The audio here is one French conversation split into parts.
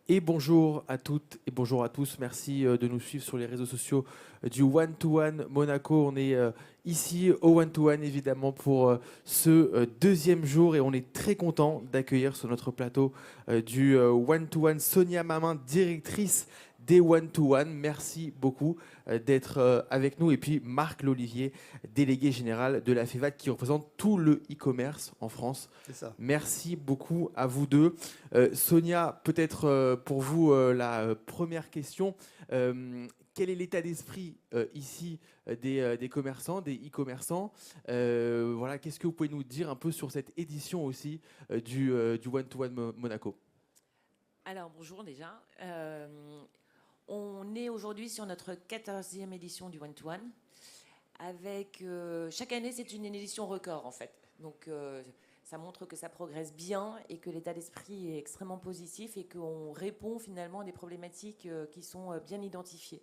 Et bonjour à toutes et bonjour à tous. Merci de nous suivre sur les réseaux sociaux du One to One Monaco. On est ici au One to One évidemment pour ce deuxième jour et on est très content d'accueillir sur notre plateau du One to One Sonia Mamin, directrice des One to One. Merci beaucoup d'être avec nous. Et puis Marc Lolivier, délégué général de la FEVAD qui représente tout le e-commerce en France. C'est ça. Merci beaucoup à vous deux. Sonia, peut-être pour vous la première question. Quel est l'état d'esprit ici des commerçants, des e-commerçants voilà, qu'est-ce que vous pouvez nous dire un peu sur cette édition aussi du One to One Monaco? Alors bonjour déjà. On est aujourd'hui sur notre 14e édition du One to One. Avec, chaque année, c'est une édition record en fait. Donc ça montre que ça progresse bien et que l'état d'esprit est extrêmement positif et qu'on répond finalement à des problématiques qui sont bien identifiées.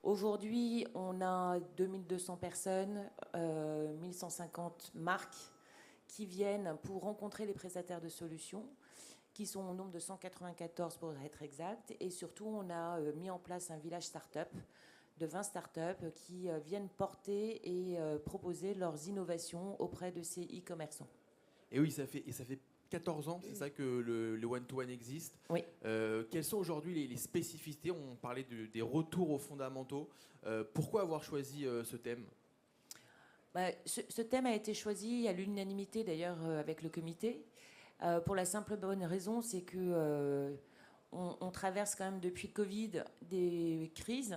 Aujourd'hui, on a 2200 personnes, 1150 marques qui viennent pour rencontrer les prestataires de solutions, qui sont au nombre de 194 pour être exact. Et surtout, on a mis en place un village start-up de 20 startups qui viennent porter et proposer leurs innovations auprès de ces e-commerçants. Et oui, ça fait 14 ans, c'est ça que le One-to-One existe. Oui. Quelles sont aujourd'hui les spécificités? On parlait des retours aux fondamentaux. Pourquoi avoir choisi ce thème? Ce thème a été choisi à l'unanimité d'ailleurs avec le comité. Pour la simple bonne raison, c'est que on traverse quand même depuis le Covid des crises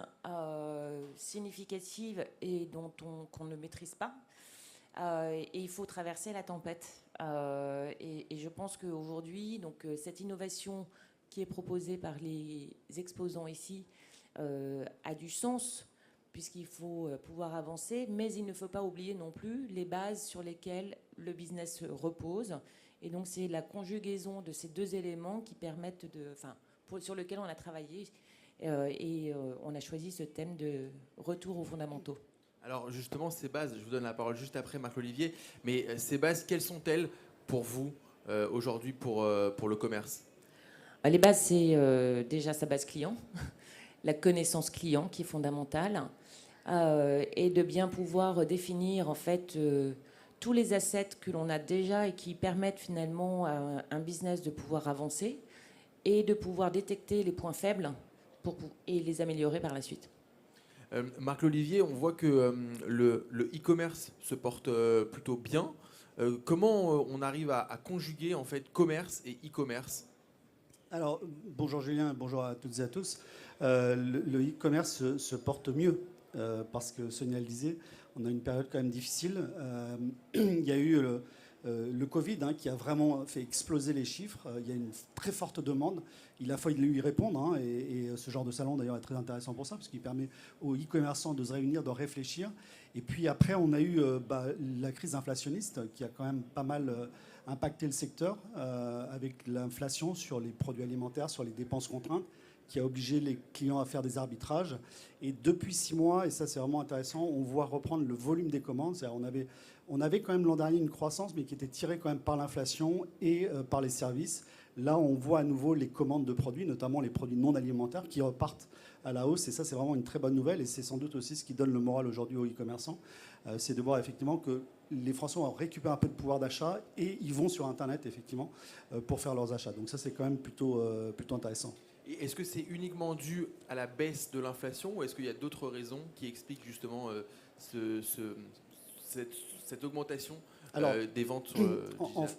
significatives et qu'on ne maîtrise pas. Et il faut traverser la tempête. Et je pense qu'aujourd'hui, cette innovation qui est proposée par les exposants ici a du sens, puisqu'il faut pouvoir avancer, mais il ne faut pas oublier non plus les bases sur lesquelles le business repose. Et donc c'est la conjugaison de ces deux éléments qui permettent sur lequel on a travaillé et on a choisi ce thème de retour aux fondamentaux. Alors justement, ces bases, je vous donne la parole juste après Marc Olivier, mais ces bases, quelles sont-elles pour vous aujourd'hui pour le commerce? Les bases, c'est déjà sa base client, la connaissance client qui est fondamentale, et de bien pouvoir définir en fait tous les assets que l'on a déjà et qui permettent finalement à un business de pouvoir avancer et de pouvoir détecter les points faibles et les améliorer par la suite. Marc Lolivier, on voit que le e-commerce se porte plutôt bien. Comment on arrive à conjuguer en fait commerce et e-commerce? Alors, bonjour Julien, bonjour à toutes et à tous. Le e-commerce se porte mieux parce que Sonia le disait, on a une période quand même difficile. Il y a eu le Covid qui a vraiment fait exploser les chiffres. Il y a une très forte demande. Il a fallu lui répondre. Et ce genre de salon, d'ailleurs, est très intéressant pour ça, parce qu'il permet aux e-commerçants de se réunir, de réfléchir. Et puis après, on a eu la crise inflationniste qui a quand même pas mal impacté le secteur, avec l'inflation sur les produits alimentaires, sur les dépenses contraintes, qui a obligé les clients à faire des arbitrages. Et depuis 6 mois, et ça c'est vraiment intéressant, on voit reprendre le volume des commandes. C'est-à-dire on avait quand même l'an dernier une croissance, mais qui était tirée quand même par l'inflation et par les services. Là, on voit à nouveau les commandes de produits, notamment les produits non alimentaires, qui repartent à la hausse. Et ça, c'est vraiment une très bonne nouvelle. Et c'est sans doute aussi ce qui donne le moral aujourd'hui aux e-commerçants. C'est de voir effectivement que les Français ont récupéré un peu de pouvoir d'achat et ils vont sur Internet, effectivement, pour faire leurs achats. Donc ça, c'est quand même plutôt intéressant. Et est-ce que c'est uniquement dû à la baisse de l'inflation ou est-ce qu'il y a d'autres raisons qui expliquent justement cette augmentation des ventes sur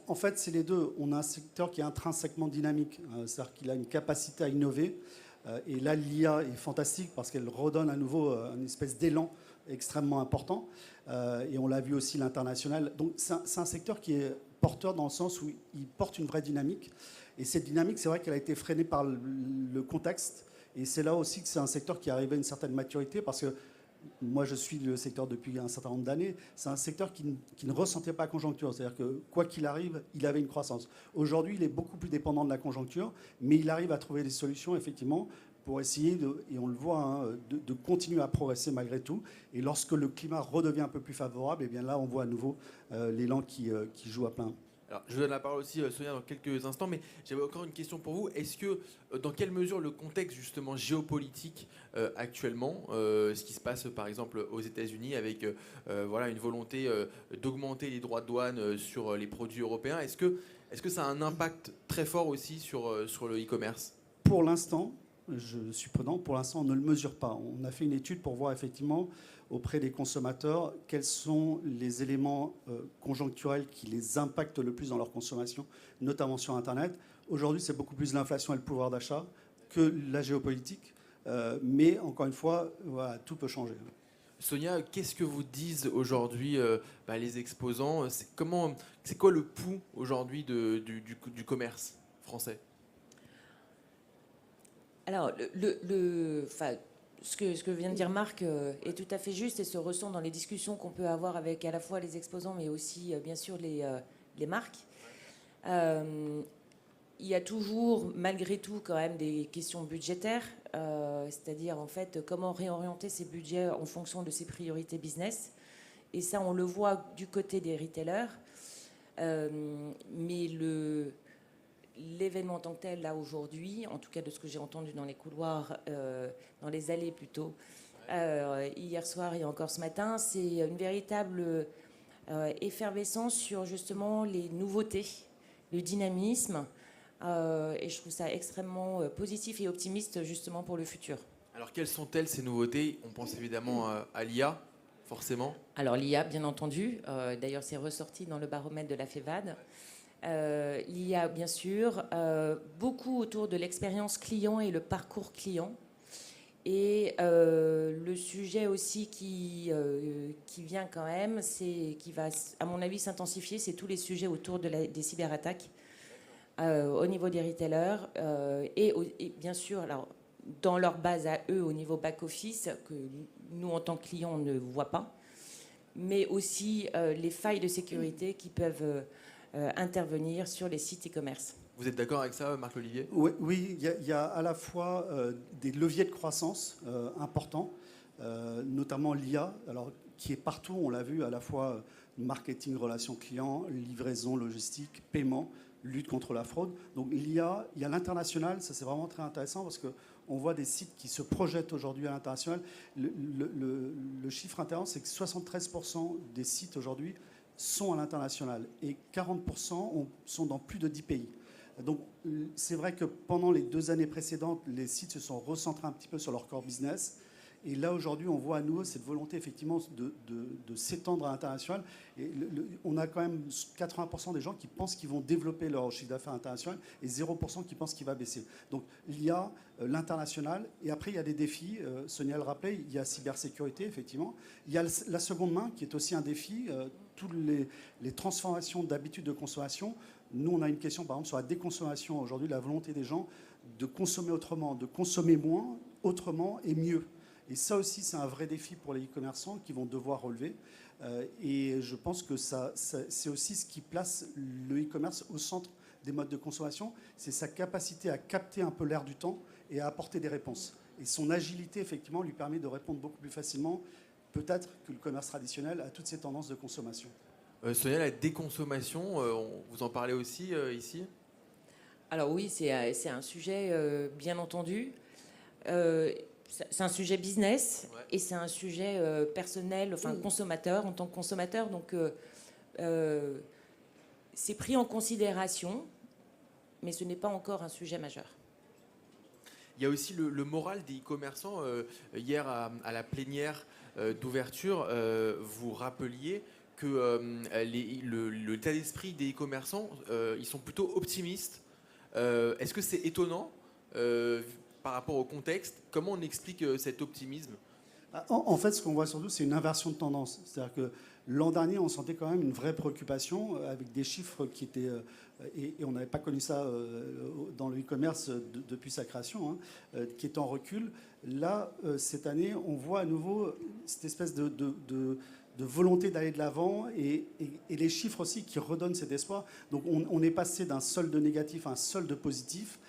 en fait, c'est les deux. On a un secteur qui est intrinsèquement dynamique, c'est-à-dire qu'il a une capacité à innover. Et là, l'IA est fantastique parce qu'elle redonne à nouveau une espèce d'élan extrêmement important. Et on l'a vu aussi l'international. Donc c'est un secteur qui est porteur dans le sens où il porte une vraie dynamique. Et cette dynamique, c'est vrai qu'elle a été freinée par le contexte. Et c'est là aussi que c'est un secteur qui est arrivé à une certaine maturité parce que moi, je suis le secteur depuis un certain nombre d'années. C'est un secteur qui ne ressentait pas la conjoncture. C'est-à-dire que quoi qu'il arrive, il avait une croissance. Aujourd'hui, il est beaucoup plus dépendant de la conjoncture, mais il arrive à trouver des solutions, effectivement, pour essayer, et on le voit, de continuer à progresser malgré tout. Et lorsque le climat redevient un peu plus favorable, et bien là, on voit à nouveau l'élan qui joue à plein. Alors, je donne la parole aussi à Sonia dans quelques instants, mais j'avais encore une question pour vous. Est-ce que, dans quelle mesure le contexte justement géopolitique actuellement, ce qui se passe par exemple aux États-Unis avec voilà, une volonté d'augmenter les droits de douane sur les produits européens, est-ce que ça a un impact très fort aussi sur le e-commerce? Pour l'instant, je suis prudent, pour l'instant, on ne le mesure pas. On a fait une étude pour voir effectivement auprès des consommateurs quels sont les éléments conjoncturels qui les impactent le plus dans leur consommation, notamment sur Internet. Aujourd'hui, c'est beaucoup plus l'inflation et le pouvoir d'achat que la géopolitique. Mais encore une fois, voilà, tout peut changer. Sonia, qu'est-ce que vous disent aujourd'hui les exposants? C'est quoi le pouls aujourd'hui du commerce français? Alors, ce que vient de dire Marc est tout à fait juste et se ressent dans les discussions qu'on peut avoir avec à la fois les exposants, mais aussi, bien sûr, les marques. Il y a toujours, malgré tout, quand même des questions budgétaires, c'est-à-dire, en fait, comment réorienter ces budgets en fonction de ses priorités business. Et ça, on le voit du côté des retailers. Mais l'événement en tant que tel, là, aujourd'hui, en tout cas de ce que j'ai entendu dans les couloirs, dans les allées plutôt, hier soir et encore ce matin, c'est une véritable effervescence sur justement les nouveautés, le dynamisme, et je trouve ça extrêmement positif et optimiste justement pour le futur. Alors, quelles sont-elles ces nouveautés? On pense évidemment à l'IA, forcément. Alors l'IA, bien entendu, d'ailleurs c'est ressorti dans le baromètre de la FEVAD. L'IA, bien sûr, beaucoup autour de l'expérience client et le parcours client. Et le sujet aussi qui vient quand même, qui va, à mon avis, s'intensifier, c'est tous les sujets autour des cyberattaques au niveau des retailers et bien sûr, alors, dans leur base à eux, au niveau back-office, que nous, en tant que clients, on ne voit pas, mais aussi les failles de sécurité qui peuvent intervenir sur les sites e-commerce. Vous êtes d'accord avec ça, Marc-Olivier? Oui, il y a à la fois des leviers de croissance importants, notamment l'IA, alors, qui est partout, on l'a vu, à la fois marketing, relations clients, livraison, logistique, paiement, lutte contre la fraude. Donc l'IA, il y a l'international, ça c'est vraiment très intéressant parce qu'on voit des sites qui se projettent aujourd'hui à l'international. Le chiffre intéressant, c'est que 73% des sites aujourd'hui sont à l'international et 40% sont dans plus de 10 pays. Donc c'est vrai que pendant les 2 années précédentes, les sites se sont recentrés un petit peu sur leur core business. Et là, aujourd'hui, on voit à nouveau cette volonté, effectivement, de s'étendre à l'international. Et on a quand même 80% des gens qui pensent qu'ils vont développer leur chiffre d'affaires international et 0% qui pensent qu'il va baisser. Donc, il y a l'international. Et après, il y a des défis. Sonia le rappelait, il y a cybersécurité, effectivement. Il y a la seconde main, qui est aussi un défi. Toutes les transformations d'habitudes de consommation. Nous, on a une question, par exemple, sur la déconsommation. Aujourd'hui, la volonté des gens de consommer autrement, de consommer moins, autrement et mieux. Et ça aussi, c'est un vrai défi pour les e-commerçants qui vont devoir relever. Et je pense que c'est aussi ce qui place le e-commerce au centre des modes de consommation. C'est sa capacité à capter un peu l'air du temps et à apporter des réponses. Et son agilité, effectivement, lui permet de répondre beaucoup plus facilement, peut-être, que le commerce traditionnel à toutes ces tendances de consommation. Sonia, la déconsommation, vous en parlez aussi ici? Alors oui, c'est un sujet, bien entendu. C'est un sujet business, ouais. Et c'est un sujet personnel, enfin consommateur, en tant que consommateur. Donc c'est pris en considération, mais ce n'est pas encore un sujet majeur. Il y a aussi le moral des e-commerçants. Hier, à la plénière d'ouverture, vous rappeliez que l'état d'esprit des e-commerçants, ils sont plutôt optimistes. Est-ce que c'est étonnant par rapport au contexte? Comment on explique cet optimisme? En fait, ce qu'on voit surtout, c'est une inversion de tendance. C'est-à-dire que l'an dernier, on sentait quand même une vraie préoccupation avec des chiffres qui étaient... et on n'avait pas connu ça dans le e-commerce depuis sa création, qui est en recul. Là, cette année, on voit à nouveau cette espèce de volonté d'aller de l'avant et les chiffres aussi qui redonnent cet espoir. Donc on est passé d'un solde négatif à un solde positif.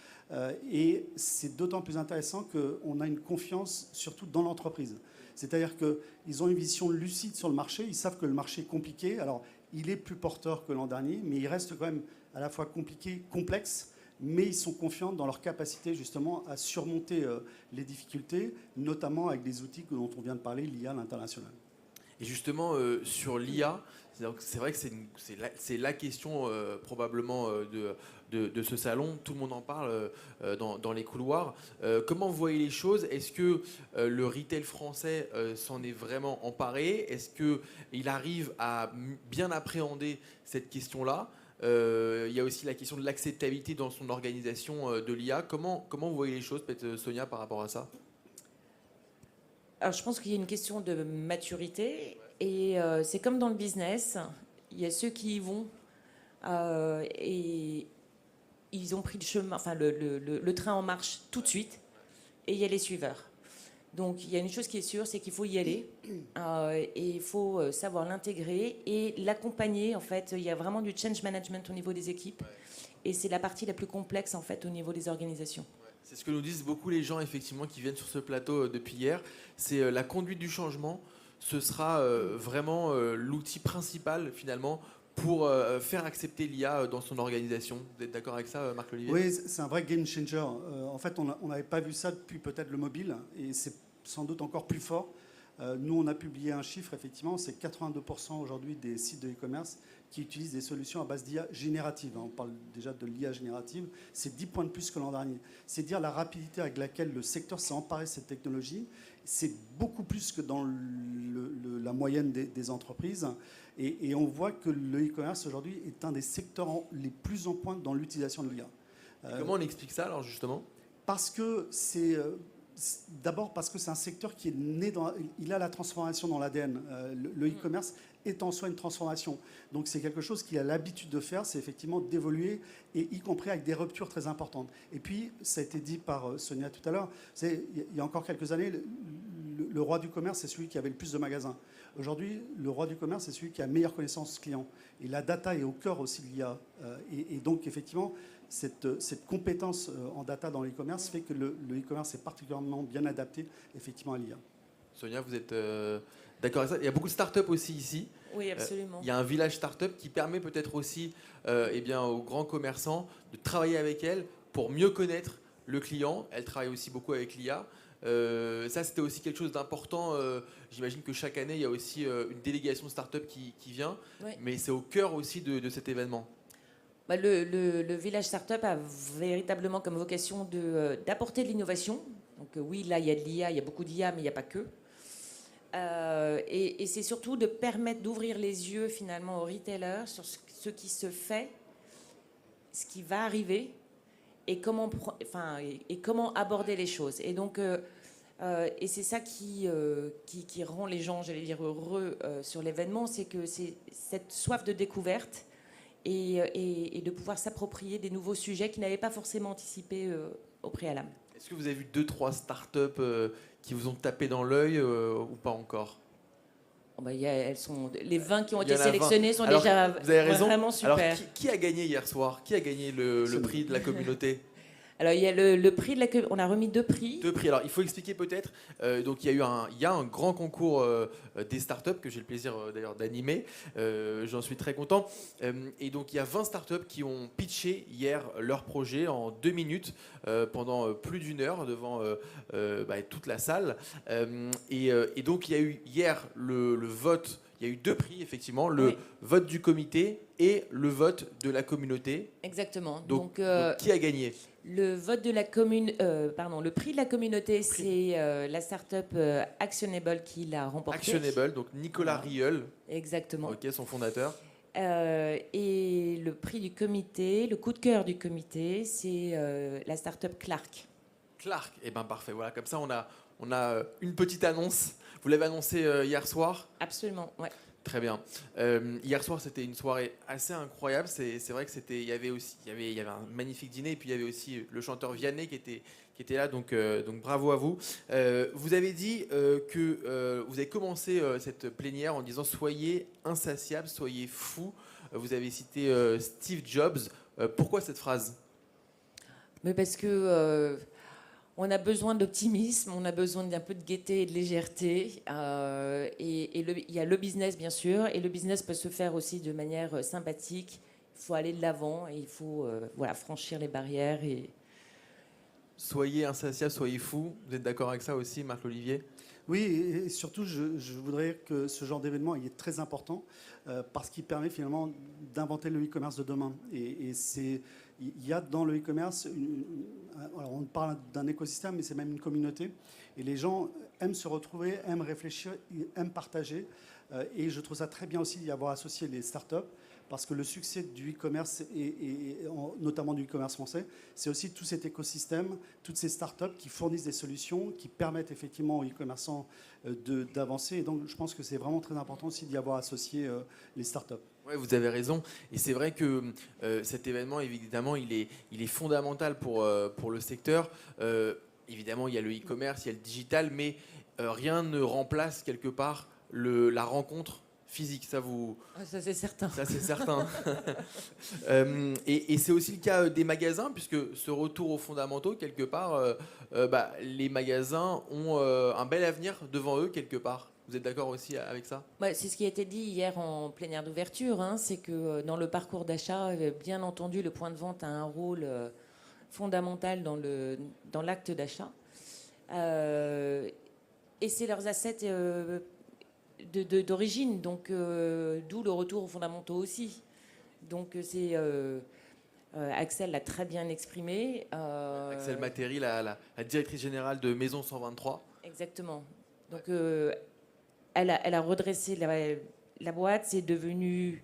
Et c'est d'autant plus intéressant qu'on a une confiance surtout dans l'entreprise. C'est-à-dire qu'ils ont une vision lucide sur le marché, ils savent que le marché est compliqué. Alors il est plus porteur que l'an dernier, mais il reste quand même à la fois compliqué, complexe, mais ils sont confiants dans leur capacité justement à surmonter les difficultés, notamment avec des outils dont on vient de parler, l'IA à l'international. Et justement, sur l'IA, c'est vrai que c'est la question probablement de ce salon. Tout le monde en parle dans les couloirs. Comment vous voyez les choses? Est-ce que le retail français s'en est vraiment emparé? Est-ce qu'il arrive à bien appréhender cette question-là? Il y a aussi la question de l'acceptabilité dans son organisation de l'IA. Comment vous voyez les choses, peut-être Sonia, par rapport à ça? Alors, je pense qu'il y a une question de maturité et c'est comme dans le business. Il y a ceux qui y vont et ils ont pris le chemin, enfin le train en marche tout de suite, et il y a les suiveurs. Donc il y a une chose qui est sûre, c'est qu'il faut y aller et il faut savoir l'intégrer et l'accompagner. En fait, il y a vraiment du change management au niveau des équipes et c'est la partie la plus complexe en fait au niveau des organisations. C'est ce que nous disent beaucoup les gens effectivement qui viennent sur ce plateau depuis hier. C'est la conduite du changement. Ce sera vraiment l'outil principal finalement pour faire accepter l'IA dans son organisation. Vous êtes d'accord avec ça, Marc-Olivier? Oui, c'est un vrai game changer. En fait, on n'avait pas vu ça depuis peut-être le mobile, et c'est sans doute encore plus fort. Nous, on a publié un chiffre, effectivement, c'est 82% aujourd'hui des sites de e-commerce qui utilisent des solutions à base d'IA générative. On parle déjà de l'IA générative, c'est 10 points de plus que l'an dernier. C'est dire la rapidité avec laquelle le secteur s'est emparé de cette technologie. C'est beaucoup plus que dans la moyenne des entreprises. Et on voit que le e-commerce aujourd'hui est un des secteurs les plus en pointe dans l'utilisation de l'IA. Comment on explique ça alors justement? Parce que c'est... D'abord parce que c'est un secteur qui est né il a la transformation dans l'ADN. Le e-commerce est en soi une transformation. Donc c'est quelque chose qu'il a l'habitude de faire, c'est effectivement d'évoluer, et y compris avec des ruptures très importantes. Et puis, ça a été dit par Sonia tout à l'heure, il y a encore quelques années, le roi du commerce, c'est celui qui avait le plus de magasins. Aujourd'hui, le roi du commerce, c'est celui qui a meilleure connaissance client. Et la data est au cœur aussi de l'IA. Et donc, effectivement, cette compétence en data dans l'e-commerce fait que le e-commerce est particulièrement bien adapté effectivement à l'IA. Sonia, vous êtes d'accord avec ça? Il y a beaucoup de startups aussi ici. Oui, absolument. Il y a un village startup qui permet peut-être aussi aux grands commerçants de travailler avec elles pour mieux connaître le client. Elle travaille aussi beaucoup avec l'IA. Ça, c'était aussi quelque chose d'important. J'imagine que chaque année, il y a aussi une délégation startup qui vient. Oui. Mais c'est au cœur aussi de cet événement. Bah, le village startup a véritablement comme vocation d'apporter de l'innovation. Donc oui, là, il y a de l'IA, il y a beaucoup d'IA, mais il n'y a pas que. Et c'est surtout de permettre d'ouvrir les yeux finalement aux retailers sur ce qui se fait, ce qui va arriver et comment aborder les choses. Et donc, et c'est ça qui rend les gens, j'allais dire, heureux sur l'événement, c'est que c'est cette soif de découverte et de pouvoir s'approprier des nouveaux sujets qu'ils n'avaient pas forcément anticipés au préalable. Est-ce que vous avez vu 2-3 startups qui vous ont tapé dans l'œil ou pas encore? Elles sont, les 20 qui ont été sélectionnés sont déjà vous avez raison. Vraiment super. Alors, qui a gagné hier soir? Qui a gagné le prix de la communauté? Alors, il y a le prix de la communauté. On a remis 2 prix. 2 prix. Alors, il faut expliquer peut-être. Donc, il y a un grand concours des startups que j'ai le plaisir d'ailleurs d'animer. J'en suis très content. Et donc, il y a 20 startups qui ont pitché hier leur projet en 2 minutes pendant plus d'1 heure devant toute la salle. Et donc, il y a eu hier le vote. Il y a eu 2 prix, effectivement, le vote du comité et le vote de la communauté. Exactement. Donc qui a gagné? Le vote de la le prix de la communauté, c'est la start-up Actionable qui l'a remporté. Actionable, donc Nicolas Rieul. Exactement. Ok, son fondateur. Et le prix du comité, le coup de cœur du comité, c'est la start-up Clark. Clark, eh bien parfait. Voilà, comme ça on a une petite annonce. Vous l'avez annoncé hier soir? Absolument, ouais. Très bien. Hier soir, c'était une soirée assez incroyable. C'est vrai que il y avait un magnifique dîner, et puis il y avait aussi le chanteur Vianney qui était là. Donc bravo à vous. Vous avez dit que vous avez commencé cette plénière en disant soyez insatiables, soyez fous. Vous avez cité Steve Jobs. Pourquoi cette phrase? Mais parce que On a besoin d'optimisme, on a besoin d'un peu de gaieté et de légèreté. Il y a le business, bien sûr, et le business peut se faire aussi de manière sympathique. Il faut aller de l'avant et il faut franchir les barrières. Soyez insatiable, soyez fou. Vous êtes d'accord avec ça aussi, Marc-Olivier? Oui, et surtout, je voudrais que ce genre d'événement il est très important parce qu'il permet finalement d'inventer le e-commerce de demain. Et il y a dans le e-commerce, alors on parle d'un écosystème, mais c'est même une communauté. Et les gens aiment se retrouver, aiment réfléchir, aiment partager. Et je trouve ça très bien aussi d'y avoir associé les startups. Parce que le succès du e-commerce, et notamment du e-commerce français, c'est aussi tout cet écosystème, toutes ces startups qui fournissent des solutions, qui permettent effectivement aux e-commerçants d'avancer. Et donc, je pense que c'est vraiment très important aussi d'y avoir associé les startups. Oui, vous avez raison. Et c'est vrai que cet événement, évidemment, il est fondamental pour le secteur. Évidemment, il y a le e-commerce, il y a le digital, mais rien ne remplace quelque part la rencontre physique, ça c'est certain. Ça c'est certain. Et c'est aussi le cas des magasins, puisque ce retour aux fondamentaux, quelque part, les magasins ont un bel avenir devant eux, quelque part. Vous êtes d'accord aussi avec ça? C'est ce qui a été dit hier en plénière d'ouverture, c'est que dans le parcours d'achat, bien entendu, le point de vente a un rôle fondamental dans l'acte d'achat. Et c'est leurs assets d'origine, donc d'où le retour aux fondamentaux aussi. Donc Axel l'a très bien exprimé. Axel Matéry, la directrice générale de Maison 123. Exactement. Donc elle a redressé la boîte, c'est devenu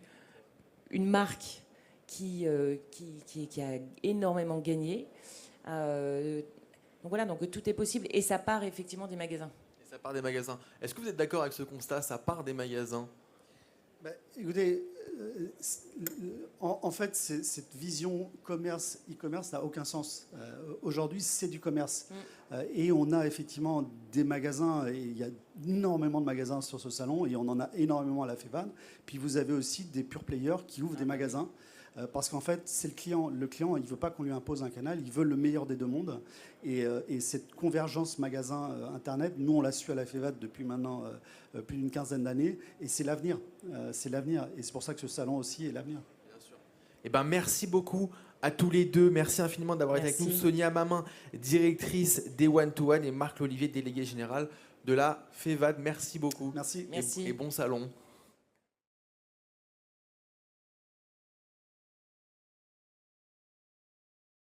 une marque qui a énormément gagné. Donc voilà, donc tout est possible et ça part effectivement des magasins. Ça part des magasins. Est-ce que vous êtes d'accord avec ce constat? Ça part des magasins? Écoutez, en fait, cette vision e-commerce n'a aucun sens. Aujourd'hui, c'est du commerce. Et on a effectivement des magasins, et il y a énormément de magasins sur ce salon, et on en a énormément à la FEVAD. Puis vous avez aussi des pure players qui ouvrent des magasins. Parce qu'en fait, c'est le client. Le client, il ne veut pas qu'on lui impose un canal, il veut le meilleur des deux mondes. Et cette convergence magasin-internet, nous, on l'a su à la FEVAD depuis maintenant plus d'une quinzaine d'années. Et c'est l'avenir. C'est l'avenir. Et c'est pour ça que ce salon aussi est l'avenir. Bien sûr. Eh ben, merci beaucoup à tous les deux. Merci infiniment d'avoir été avec nous. Sonia Mamin, directrice des One-to-One, et Marc-Olivier, délégué général de la FEVAD. Merci beaucoup. Merci. Et bon salon.